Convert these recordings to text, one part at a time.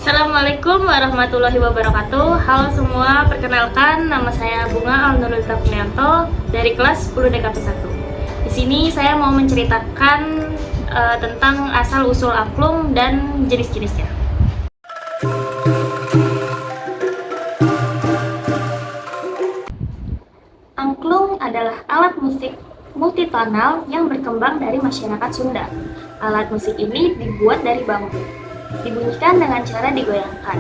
Assalamualaikum warahmatullahi wabarakatuh. Halo semua, perkenalkan nama saya Bunga Alnurul Tafnianto dari kelas 10 DKP 1. Di sini saya mau menceritakan tentang asal-usul angklung dan jenis-jenisnya. Angklung adalah alat musik multitonal yang berkembang dari masyarakat Sunda. Alat musik ini dibuat dari bambu. Dibunyikan dengan cara digoyangkan,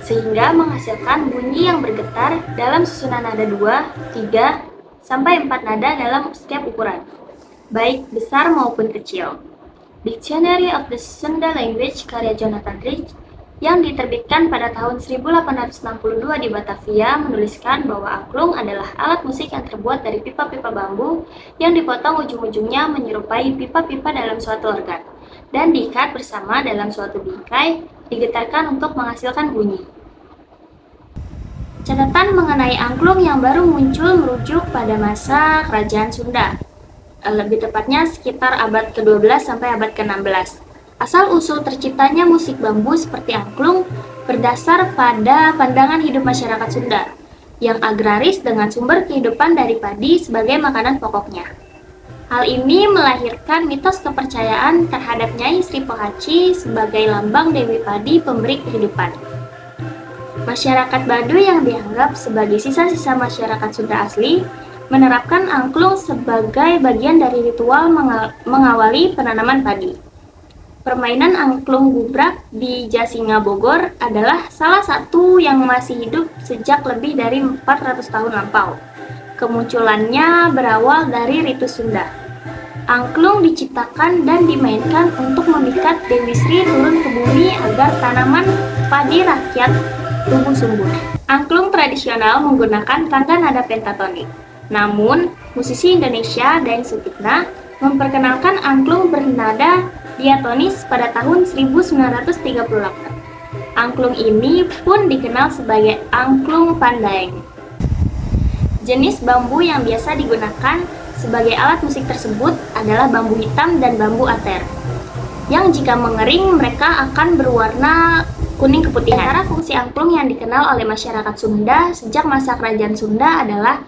sehingga menghasilkan bunyi yang bergetar dalam susunan nada 2, 3, sampai 4 nada dalam setiap ukuran, baik besar maupun kecil. Dictionary of the Sunda Language karya Jonathan Rich yang diterbitkan pada tahun 1862 di Batavia menuliskan bahwa angklung adalah alat musik yang terbuat dari pipa-pipa bambu yang dipotong ujung-ujungnya menyerupai pipa-pipa dalam suatu organ dan diikat bersama dalam suatu bingkai, digetarkan untuk menghasilkan bunyi. Catatan mengenai angklung yang baru muncul merujuk pada masa Kerajaan Sunda, lebih tepatnya sekitar abad ke-12 sampai abad ke-16. Asal-usul terciptanya musik bambu seperti angklung berdasar pada pandangan hidup masyarakat Sunda, yang agraris dengan sumber kehidupan dari padi sebagai makanan pokoknya. Hal ini melahirkan mitos kepercayaan terhadap Nyai Sri Pohaci sebagai lambang Dewi Padi pemberi kehidupan. Masyarakat Baduy yang dianggap sebagai sisa-sisa masyarakat Sunda asli menerapkan angklung sebagai bagian dari ritual mengawali penanaman padi. Permainan angklung gubrak di Jasinga Bogor adalah salah satu yang masih hidup sejak lebih dari 400 tahun lampau. Kemunculannya berawal dari ritus Sunda. Angklung diciptakan dan dimainkan untuk memikat Dewi Sri turun ke bumi agar tanaman padi rakyat tumbuh subur. Angklung tradisional menggunakan tangga nada pentatonik. Namun, musisi Indonesia Daeng Sutikna memperkenalkan angklung bernada diatonis pada tahun 1938. Angklung ini pun dikenal sebagai angklung Pandaeng. Jenis bambu yang biasa digunakan sebagai alat musik tersebut adalah bambu hitam dan bambu ater, yang jika mengering mereka akan berwarna kuning keputihan. Antara fungsi angklung yang dikenal oleh masyarakat Sunda sejak masa Kerajaan Sunda adalah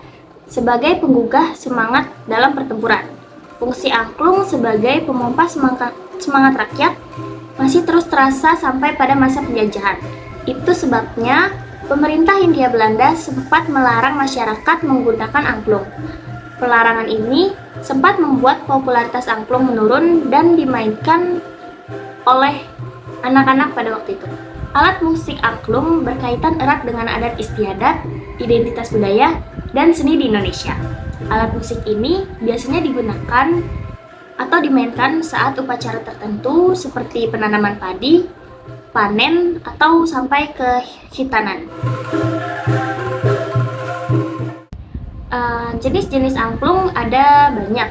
sebagai penggugah semangat dalam pertempuran. Fungsi angklung sebagai pemompa semangat rakyat masih terus terasa sampai pada masa penjajahan. Itu sebabnya pemerintah Hindia Belanda sempat melarang masyarakat menggunakan angklung. Pelarangan ini sempat membuat popularitas angklung menurun dan dimainkan oleh anak-anak pada waktu itu. Alat musik angklung berkaitan erat dengan adat istiadat, identitas budaya, dan seni di Indonesia. Alat musik ini biasanya digunakan atau dimainkan saat upacara tertentu seperti penanaman padi, panen, atau sampai ke hitanan. Jenis-jenis angklung ada banyak,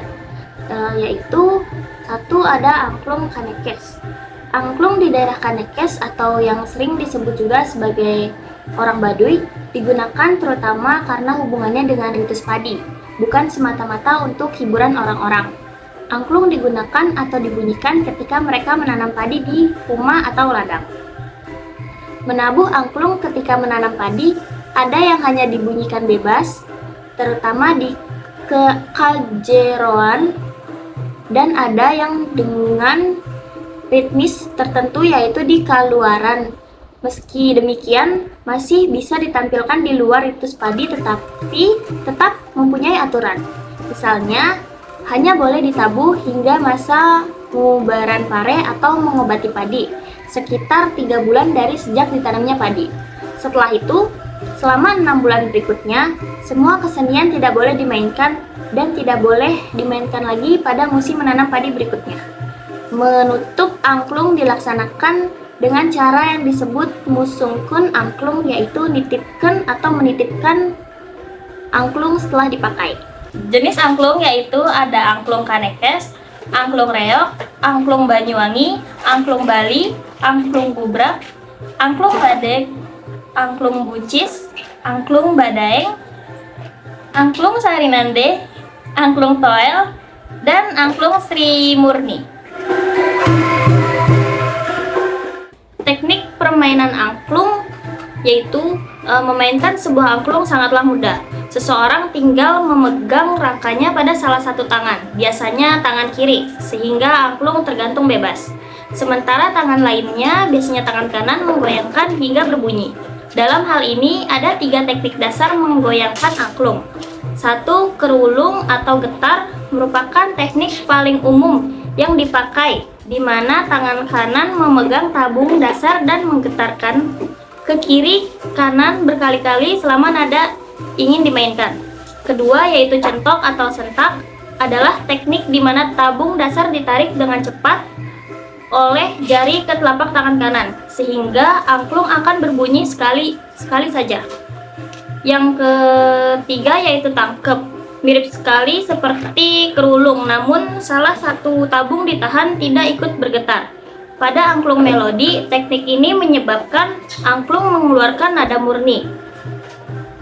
yaitu satu ada angklung Kanekes. Angklung di daerah Kanekes atau yang sering disebut juga sebagai orang Baduy digunakan terutama karena hubungannya dengan ritus padi, bukan semata-mata untuk hiburan orang-orang. Angklung digunakan atau dibunyikan ketika mereka menanam padi di rumah atau ladang. Menabuh angklung ketika menanam padi ada yang hanya dibunyikan bebas, terutama di kajeroan, dan ada yang dengan ritmis tertentu yaitu di kaluaran. Meski demikian, masih bisa ditampilkan di luar ritus padi tetapi tetap mempunyai aturan. Misalnya, hanya boleh ditabuh hingga masa pengubaran pare atau mengobati padi, sekitar 3 bulan dari sejak ditanamnya padi. Setelah itu, selama 6 bulan berikutnya, semua kesenian tidak boleh dimainkan dan tidak boleh dimainkan lagi pada musim menanam padi berikutnya. Menutup angklung dilaksanakan dengan cara yang disebut musungkun angklung, yaitu nitipkan atau menitipkan angklung setelah dipakai. Jenis angklung yaitu ada angklung Kanekes, angklung reok, angklung Banyuwangi, angklung Bali, angklung gubrak, angklung badek, angklung bucis, angklung Badaeng, angklung Sarinande, angklung Toel, dan angklung Sri Murni. Teknik permainan angklung yaitu memainkan sebuah angklung sangatlah mudah. Seseorang tinggal memegang rangkanya pada salah satu tangan, biasanya tangan kiri, sehingga angklung tergantung bebas. Sementara tangan lainnya, biasanya tangan kanan, menggoyangkan hingga berbunyi. Dalam hal ini ada 3 teknik dasar menggoyangkan angklung. 1. Kerulung atau getar merupakan teknik paling umum yang dipakai, di mana tangan kanan memegang tabung dasar dan menggetarkan ke kiri kanan berkali-kali selama nada ingin dimainkan. Kedua yaitu centok atau sentak adalah teknik di mana tabung dasar ditarik dengan cepat oleh jari ke telapak tangan kanan sehingga angklung akan berbunyi sekali saja. Yang ketiga yaitu tangkep. Mirip sekali seperti kerulung, namun salah satu tabung ditahan tidak ikut bergetar. Pada angklung melodi, teknik ini menyebabkan angklung mengeluarkan nada murni.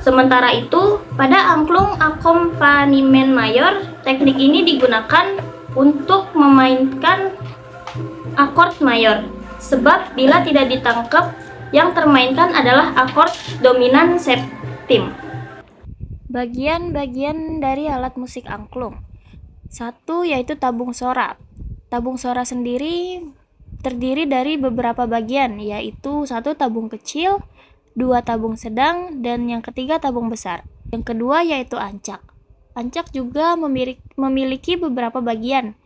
Sementara itu, pada angklung akompanimen mayor, teknik ini digunakan untuk memainkan akord mayor. Sebab bila tidak ditangkap, yang termainkan adalah akord dominan septim. Bagian-bagian dari alat musik angklung. 1 yaitu tabung sora. Tabung sora sendiri terdiri dari beberapa bagian, yaitu 1 tabung kecil, 2 tabung sedang, dan yang ketiga tabung besar. Yang kedua yaitu ancak. Ancak juga memiliki beberapa bagian,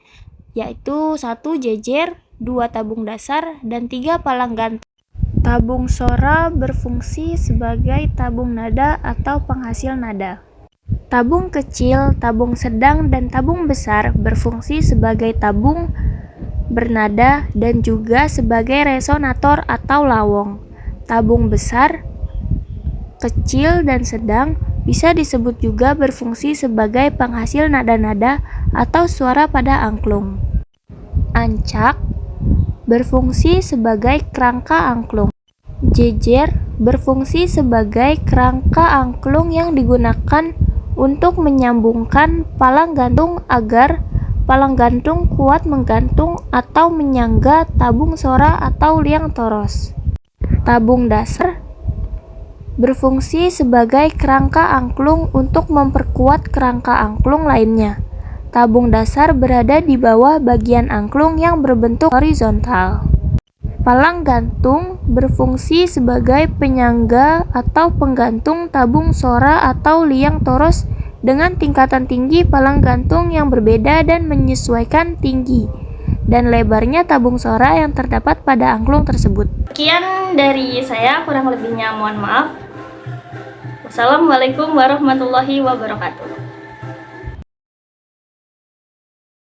yaitu 1 jejer, 2 tabung dasar, dan 3 palang gantung. Tabung sora berfungsi sebagai tabung nada atau penghasil nada. Tabung kecil, tabung sedang, dan tabung besar berfungsi sebagai tabung bernada dan juga sebagai resonator atau lawong. Tabung besar, kecil, dan sedang bisa disebut juga berfungsi sebagai penghasil nada-nada atau suara pada angklung. Ancak berfungsi sebagai kerangka angklung. Jejer berfungsi sebagai kerangka angklung yang digunakan untuk menyambungkan palang gantung agar palang gantung kuat menggantung atau menyangga tabung sora atau liang toros. Tabung dasar berfungsi sebagai kerangka angklung untuk memperkuat kerangka angklung lainnya. Tabung dasar berada di bawah bagian angklung yang berbentuk horizontal. Palang gantung berfungsi sebagai penyangga atau penggantung tabung sora atau liang toros dengan tingkatan tinggi palang gantung yang berbeda dan menyesuaikan tinggi dan lebarnya tabung sora yang terdapat pada angklung tersebut. Sekian dari saya, kurang lebihnya mohon maaf. Wassalamualaikum warahmatullahi wabarakatuh.